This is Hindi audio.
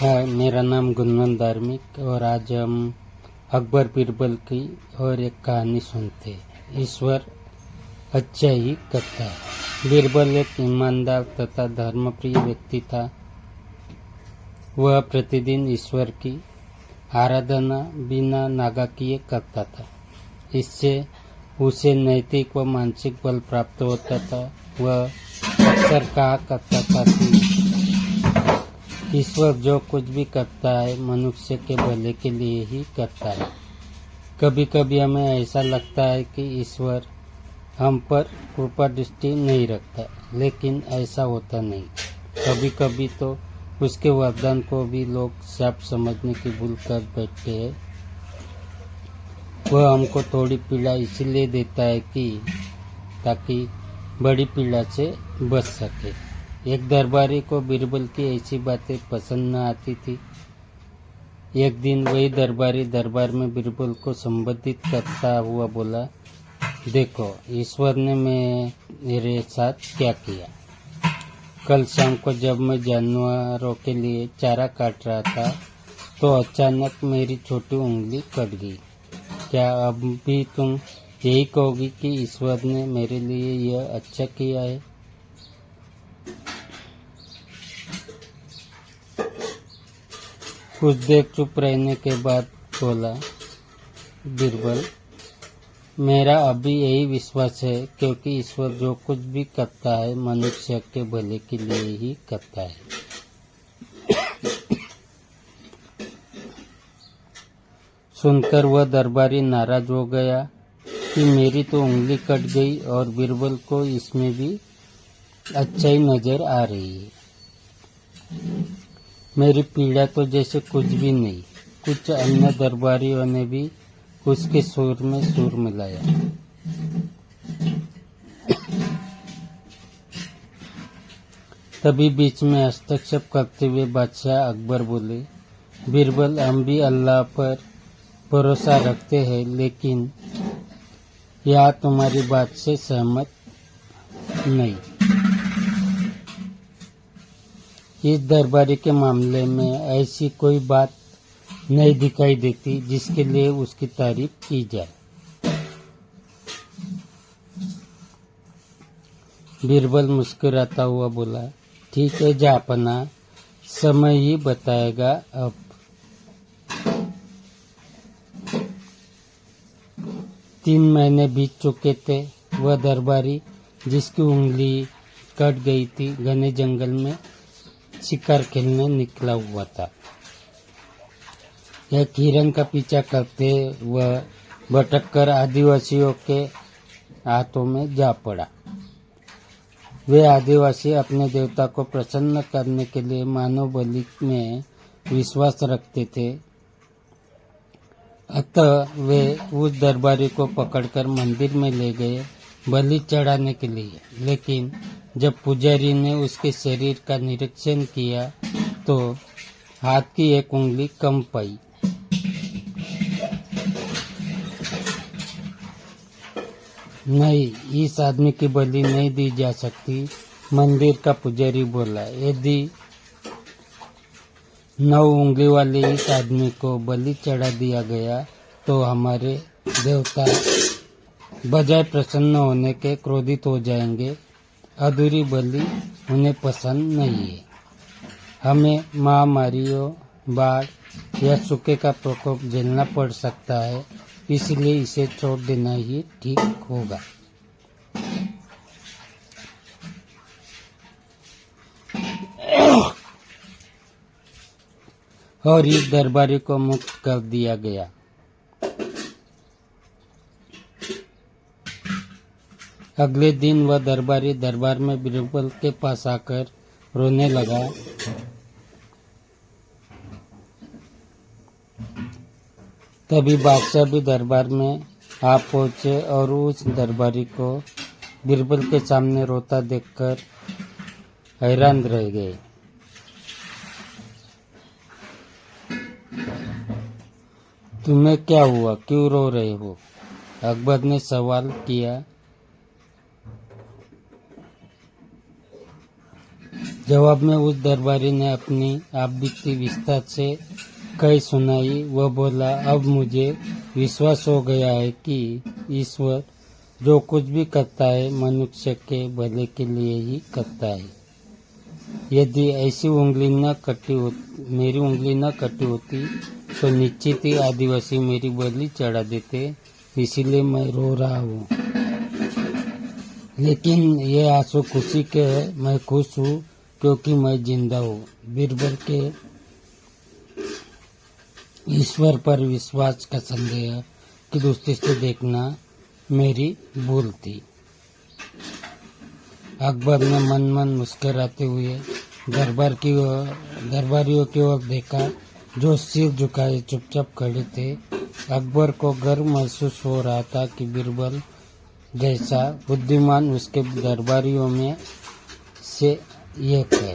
हाय, मेरा नाम गुणवंत धार्मिक और आज हम अकबर बीरबल की और एक कहानी सुनते हैं। ईश्वर अच्छा ही करता है। बीरबल एक ईमानदार तथा धर्मप्रिय व्यक्ति था। वह प्रतिदिन ईश्वर की आराधना बिना नागा किए करता था। इससे उसे नैतिक व मानसिक बल प्राप्त होता था। वह अक्सर कहा करता था कि ईश्वर जो कुछ भी करता है मनुष्य के भले के लिए ही करता है। कभी कभी हमें ऐसा लगता है कि ईश्वर हम पर कृपा दृष्टि नहीं रखता, लेकिन ऐसा होता नहीं। कभी कभी तो उसके वरदान को भी लोग शाप समझने की भूल कर बैठते हैं। वह हमको थोड़ी पीड़ा इसलिए देता है कि ताकि बड़ी पीड़ा से बच सके। एक दरबारी को बीरबल की ऐसी बातें पसंद न आती थी। एक दिन वही दरबारी दरबार में बीरबल को संबोधित करता हुआ बोला, देखो, ईश्वर ने मेरे साथ क्या किया। कल शाम को जब मैं जानवरों के लिए चारा काट रहा था तो अचानक मेरी छोटी उंगली कट गई। क्या अब भी तुम यही कहोगी कि ईश्वर ने मेरे लिए यह अच्छा किया है? कुछ देर चुप रहने के बाद बोला बीरबल, मेरा अभी यही विश्वास है, क्योंकि ईश्वर जो कुछ भी करता है मनुष्य के भले के लिए ही करता है। सुनकर वह दरबारी नाराज हो गया कि मेरी तो उंगली कट गई और बीरबल को इसमें भी अच्छाई नजर आ रही है। मेरी पीड़ा तो जैसे कुछ भी नहीं। कुछ अन्य दरबारियों ने भी उसके सुर में सुर मिलाया। तभी बीच में हस्तक्षेप करते हुए बादशाह अकबर बोले, बीरबल, हम भी अल्लाह पर भरोसा रखते हैं, लेकिन यह तुम्हारी बात से सहमत नहीं। इस दरबारी के मामले में ऐसी कोई बात नहीं दिखाई देती जिसके लिए उसकी तारीफ की जाए। बीरबल मुस्कुराता हुआ बोला, ठीक है जहाँपना, समय ही बताएगा। अब 3 महीने बीत चुके थे। वह दरबारी जिसकी उंगली कट गई थी घने जंगल में शिकार खेलने निकला हुआ था। एक हिरन का पीछा करते वह भटककर आदिवासियों के हाथों में जा पड़ा। वे आदिवासी अपने देवता को प्रसन्न करने के लिए मानव बलि में विश्वास रखते थे। अतः वे उस दरबारी को पकड़कर मंदिर में ले गए बलि चढ़ाने के लिए। लेकिन जब पुजारी ने उसके शरीर का निरीक्षण किया तो हाथ की एक उंगली कम पाई। नहीं, इस आदमी की बलि नहीं दी जा सकती, मंदिर का पुजारी बोला। यदि 9 उंगली वाले इस आदमी को बलि चढ़ा दिया गया तो हमारे देवता बजाय प्रसन्न होने के क्रोधित हो जाएंगे। अधूरी बलि उन्हें पसंद नहीं है। हमें महामारियों, बाढ़ या सूखे का प्रकोप झेलना पड़ सकता है, इसलिए इसे छोड़ देना ही ठीक होगा। और इस दरबारी को मुक्त कर दिया गया। अगले दिन वह दरबारी दरबार में बीरबल के पास आकर रोने लगा। तभी बादशाह भी दरबार में आ पहुंचे और उस दरबारी को बीरबल के सामने रोता देखकर हैरान रह गए। तुम्हें क्या हुआ, क्यों रो रहे हो? अकबर ने सवाल किया। जवाब में उस दरबारी ने अपनी आप बीती विस्तार से कही सुनाई। वह बोला, अब मुझे विश्वास हो गया है कि ईश्वर जो कुछ भी करता है मनुष्य के भले के लिए ही करता है। यदि ऐसी मेरी उंगली न कटी होती तो निश्चित ही आदिवासी मेरी बलि चढ़ा देते, इसीलिए मैं रो रहा हूँ। लेकिन ये आंसू खुशी के है, मैं खुश हूँ क्योंकि मैं जिंदा हूँ। बीरबल के ईश्वर पर विश्वास का संदेह की दृष्टि से देखना मेरी भूल थी। अकबर ने मन मन मुस्कुराते हुए दरबारियों की ओर देखा जो सिर झुकाए चुपचाप खड़े थे। अकबर को गर्व महसूस हो रहा था कि बीरबल जैसा बुद्धिमान उसके दरबारियों में से एक है।